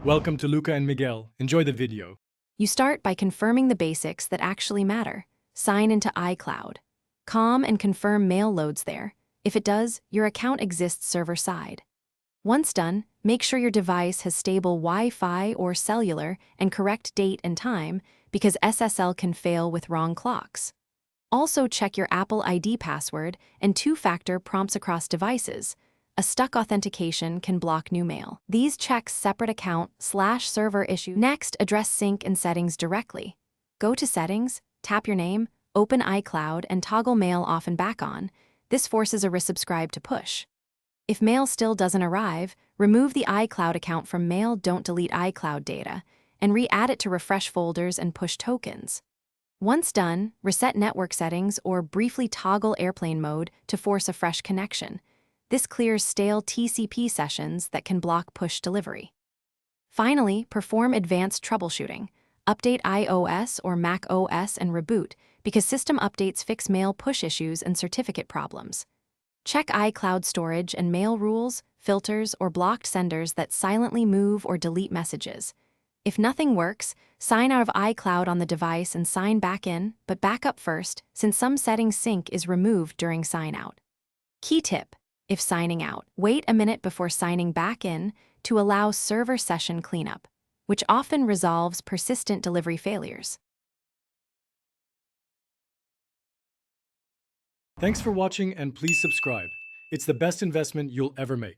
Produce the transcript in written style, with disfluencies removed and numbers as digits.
Welcome to Luca and Miguel. Enjoy the video. You start by confirming the basics that actually matter. Sign into Icloud. Calm and confirm mail loads there. If it does, your account exists server-side. Once done, make sure your device has stable Wi-Fi or cellular and correct date and time because SSL can fail with wrong clocks. Also check your Apple ID password and two-factor prompts across devices. A stuck authentication can block new mail. These checks separate account/server issue. Next, address sync and settings directly. Go to Settings, tap your name, open iCloud, and toggle mail off and back on. This forces a resubscribe to push. If mail still doesn't arrive, remove the iCloud account from mail. Don't delete iCloud data, and re-add it to refresh folders and push tokens. Once done, reset network settings or briefly toggle airplane mode to force a fresh connection. This clears stale TCP sessions that can block push delivery. Finally, perform advanced troubleshooting. Update iOS or Mac OS and reboot because system updates fix mail push issues and certificate problems. Check iCloud storage and mail rules, filters, or blocked senders that silently move or delete messages. If nothing works, sign out of iCloud on the device and sign back in, but back up first, since some settings sync is removed during sign out. Key tip: if signing out, wait a minute before signing back in to allow server session cleanup, which often resolves persistent delivery failures. Thanks for watching and please subscribe. It's the best investment you'll ever make.